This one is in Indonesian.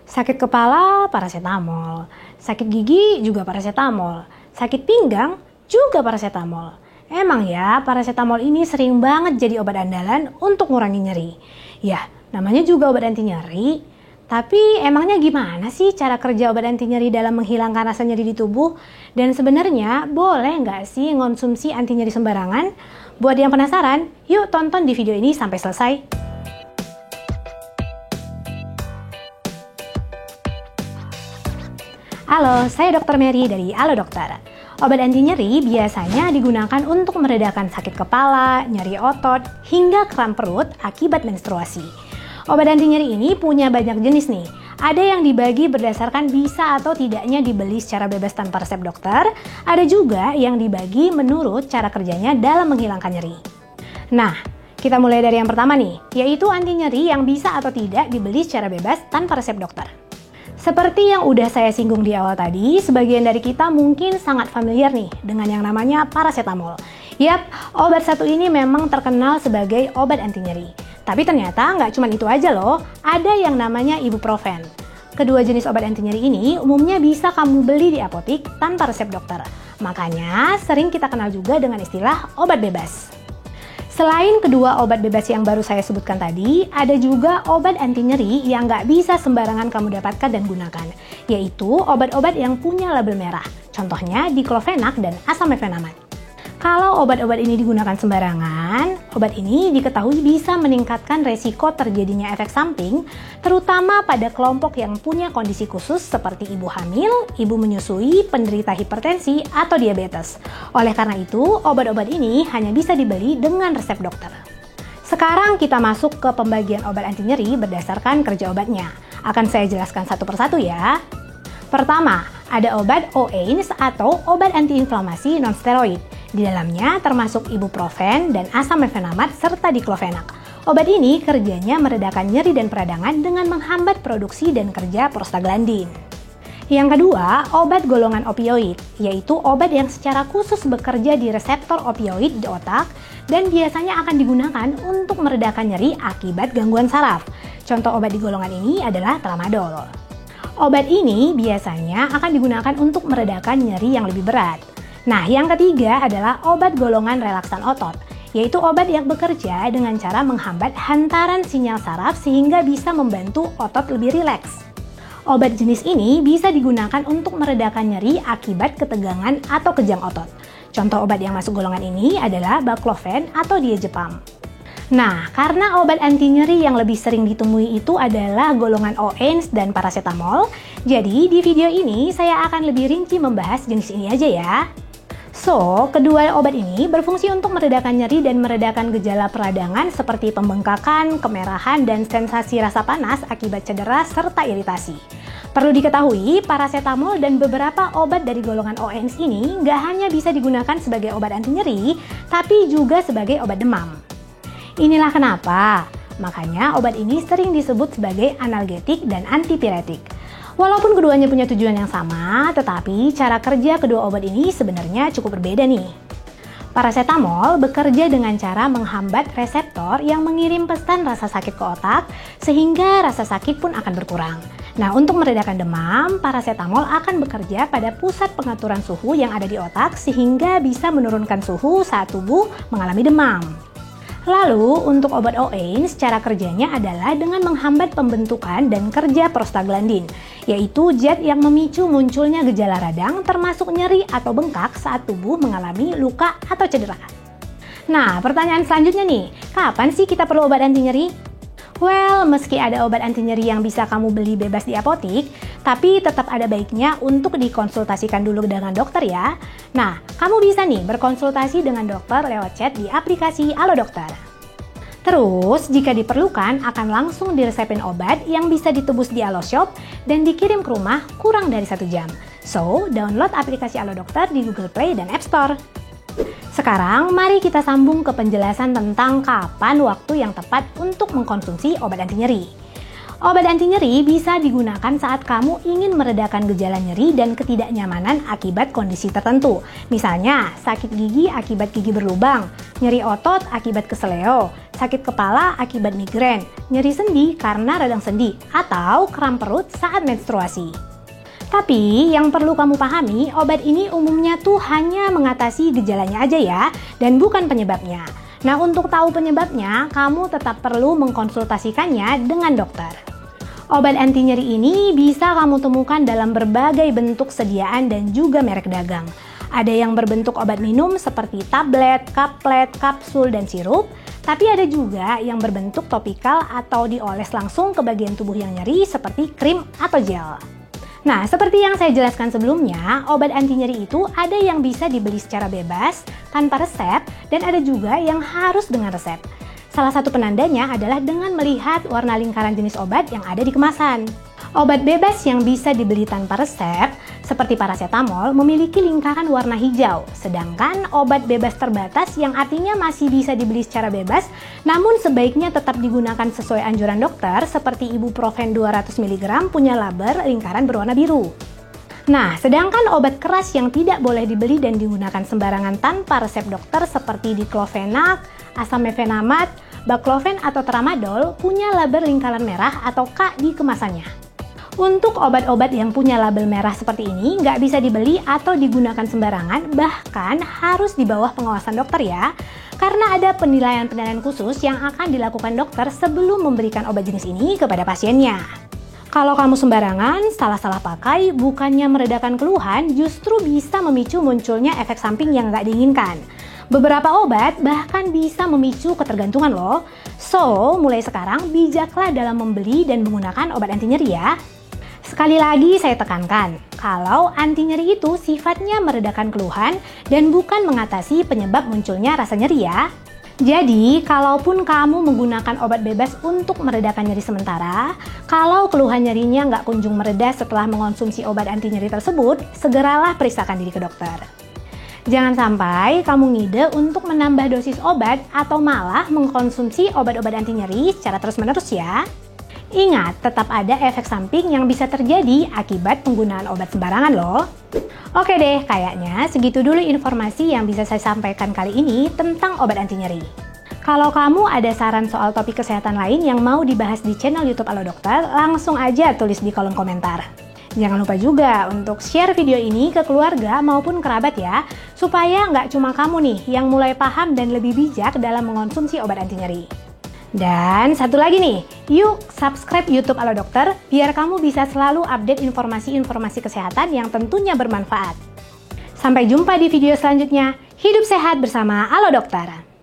Sakit kepala, parasetamol. Sakit gigi juga parasetamol. Sakit pinggang juga parasetamol. Emang ya, parasetamol ini sering banget jadi obat andalan untuk ngurangi nyeri. Ya, namanya juga obat anti nyeri. Tapi emangnya gimana sih cara kerja obat anti nyeri dalam menghilangkan rasa nyeri di tubuh? Dan sebenarnya boleh nggak sih ngonsumsi anti nyeri sembarangan? Buat yang penasaran, yuk tonton di video ini sampai selesai. Halo, saya Dr. Mary dari Halo Dokter. Obat anti nyeri biasanya digunakan untuk meredakan sakit kepala, nyeri otot, hingga kram perut akibat menstruasi. Obat anti nyeri ini punya banyak jenis nih. Ada yang dibagi berdasarkan bisa atau tidaknya dibeli secara bebas tanpa resep dokter. Ada juga yang dibagi menurut cara kerjanya dalam menghilangkan nyeri. Nah, kita mulai dari yang pertama nih, yaitu anti nyeri yang bisa atau tidak dibeli secara bebas tanpa resep dokter. Seperti yang udah saya singgung di awal tadi, sebagian dari kita mungkin sangat familiar nih dengan yang namanya parasetamol. Yap, obat satu ini memang terkenal sebagai obat anti nyeri. Tapi ternyata nggak cuma itu aja loh, ada yang namanya ibuprofen. Kedua jenis obat anti nyeri ini umumnya bisa kamu beli di apotik tanpa resep dokter. Makanya sering kita kenal juga dengan istilah obat bebas. Selain kedua obat bebas yang baru saya sebutkan tadi, ada juga obat anti nyeri yang nggak bisa sembarangan kamu dapatkan dan gunakan, yaitu obat-obat yang punya label merah. Contohnya diklofenak dan asam mefenamat. Kalau obat-obat ini digunakan sembarangan, obat ini diketahui bisa meningkatkan resiko terjadinya efek samping, terutama pada kelompok yang punya kondisi khusus seperti ibu hamil, ibu menyusui, penderita hipertensi, atau diabetes. Oleh karena itu, obat-obat ini hanya bisa dibeli dengan resep dokter. Sekarang kita masuk ke pembagian obat anti nyeri berdasarkan kerja obatnya. Akan saya jelaskan satu persatu ya. Pertama, ada obat OAINS atau obat antiinflamasi non-steroid. Di dalamnya termasuk ibuprofen dan asam mefenamat serta diklofenak. Obat ini kerjanya meredakan nyeri dan peradangan dengan menghambat produksi dan kerja prostaglandin. Yang kedua, obat golongan opioid, yaitu obat yang secara khusus bekerja di reseptor opioid di otak dan biasanya akan digunakan untuk meredakan nyeri akibat gangguan saraf. Contoh obat di golongan ini adalah tramadol. Obat ini biasanya akan digunakan untuk meredakan nyeri yang lebih berat. Nah, yang ketiga adalah obat golongan relaksan otot, yaitu obat yang bekerja dengan cara menghambat hantaran sinyal saraf sehingga bisa membantu otot lebih rileks. Obat jenis ini bisa digunakan untuk meredakan nyeri akibat ketegangan atau kejang otot. Contoh obat yang masuk golongan ini adalah baclofen atau diazepam. Nah, karena obat anti nyeri yang lebih sering ditemui itu adalah golongan OAINS dan parasetamol, jadi di video ini saya akan lebih rinci membahas jenis ini aja ya. So, kedua obat ini berfungsi untuk meredakan nyeri dan meredakan gejala peradangan seperti pembengkakan, kemerahan, dan sensasi rasa panas akibat cedera serta iritasi. Perlu diketahui, parasetamol dan beberapa obat dari golongan OAINS ini nggak hanya bisa digunakan sebagai obat anti nyeri, tapi juga sebagai obat demam. Inilah kenapa, makanya obat ini sering disebut sebagai analgetik dan antipiretik. Walaupun keduanya punya tujuan yang sama, tetapi cara kerja kedua obat ini sebenarnya cukup berbeda nih. Parasetamol bekerja dengan cara menghambat reseptor yang mengirim pesan rasa sakit ke otak, sehingga rasa sakit pun akan berkurang. Nah, untuk meredakan demam, parasetamol akan bekerja pada pusat pengaturan suhu yang ada di otak, sehingga bisa menurunkan suhu saat tubuh mengalami demam. Lalu, untuk obat OAINS, cara kerjanya adalah dengan menghambat pembentukan dan kerja prostaglandin, yaitu zat yang memicu munculnya gejala radang termasuk nyeri atau bengkak saat tubuh mengalami luka atau cedera. Nah, pertanyaan selanjutnya nih, kapan sih kita perlu obat anti nyeri? Well, meski ada obat anti nyeri yang bisa kamu beli bebas di apotik, tapi tetap ada baiknya untuk dikonsultasikan dulu dengan dokter ya. Nah, kamu bisa nih berkonsultasi dengan dokter lewat chat di aplikasi Halo Dokter. Terus, jika diperlukan, akan langsung diresepin obat yang bisa ditebus di Halo Shop dan dikirim ke rumah kurang dari 1 jam. So, download aplikasi Halo Dokter di Google Play dan App Store. Sekarang, mari kita sambung ke penjelasan tentang kapan waktu yang tepat untuk mengkonsumsi obat anti nyeri. Obat anti nyeri bisa digunakan saat kamu ingin meredakan gejala nyeri dan ketidaknyamanan akibat kondisi tertentu. Misalnya, sakit gigi akibat gigi berlubang, nyeri otot akibat keseleo, sakit kepala akibat migrain, nyeri sendi karena radang sendi, atau kram perut saat menstruasi. Tapi yang perlu kamu pahami, obat ini umumnya tuh hanya mengatasi gejalanya aja ya, dan bukan penyebabnya. Nah, untuk tahu penyebabnya, kamu tetap perlu mengkonsultasikannya dengan dokter. Obat anti nyeri ini bisa kamu temukan dalam berbagai bentuk sediaan dan juga merek dagang. Ada yang berbentuk obat minum seperti tablet, kaplet, kapsul, dan sirup. Tapi ada juga yang berbentuk topikal atau dioles langsung ke bagian tubuh yang nyeri seperti krim atau gel. Nah, seperti yang saya jelaskan sebelumnya, obat anti nyeri itu ada yang bisa dibeli secara bebas, tanpa resep, dan ada juga yang harus dengan resep. Salah satu penandanya adalah dengan melihat warna lingkaran jenis obat yang ada di kemasan. Obat bebas yang bisa dibeli tanpa resep, seperti paracetamol, memiliki lingkaran warna hijau. Sedangkan obat bebas terbatas yang artinya masih bisa dibeli secara bebas, namun sebaiknya tetap digunakan sesuai anjuran dokter, seperti ibuprofen 200 mg punya laber lingkaran berwarna biru. Nah, sedangkan obat keras yang tidak boleh dibeli dan digunakan sembarangan tanpa resep dokter seperti diclofenac, asam mefenamat, baclofen atau tramadol punya label lingkaran merah atau K di kemasannya. Untuk obat-obat yang punya label merah seperti ini nggak bisa dibeli atau digunakan sembarangan, bahkan harus di bawah pengawasan dokter ya, karena ada penilaian-penilaian khusus yang akan dilakukan dokter sebelum memberikan obat jenis ini kepada pasiennya. Kalau kamu sembarangan, salah-salah pakai, bukannya meredakan keluhan, justru bisa memicu munculnya efek samping yang nggak diinginkan. Beberapa obat bahkan bisa memicu ketergantungan loh. So, mulai sekarang bijaklah dalam membeli dan menggunakan obat anti nyeri ya. Sekali lagi saya tekankan, kalau anti nyeri itu sifatnya meredakan keluhan dan bukan mengatasi penyebab munculnya rasa nyeri ya. Jadi, kalaupun kamu menggunakan obat bebas untuk meredakan nyeri sementara, kalau keluhan nyerinya nggak kunjung mereda setelah mengonsumsi obat anti nyeri tersebut, segeralah periksakan diri ke dokter. Jangan sampai kamu ngide untuk menambah dosis obat atau malah mengkonsumsi obat-obat anti nyeri secara terus-menerus ya. Ingat, tetap ada efek samping yang bisa terjadi akibat penggunaan obat sembarangan loh. Oke deh, kayaknya segitu dulu informasi yang bisa saya sampaikan kali ini tentang obat anti nyeri. Kalau kamu ada saran soal topik kesehatan lain yang mau dibahas di channel YouTube Halo Dokter, langsung aja tulis di kolom komentar. Jangan lupa juga untuk share video ini ke keluarga maupun kerabat ya, supaya nggak cuma kamu nih yang mulai paham dan lebih bijak dalam mengonsumsi obat anti nyeri. Dan satu lagi nih, yuk subscribe YouTube Halo Dokter biar kamu bisa selalu update informasi-informasi kesehatan yang tentunya bermanfaat. Sampai jumpa di video selanjutnya. Hidup sehat bersama Halo Dokter.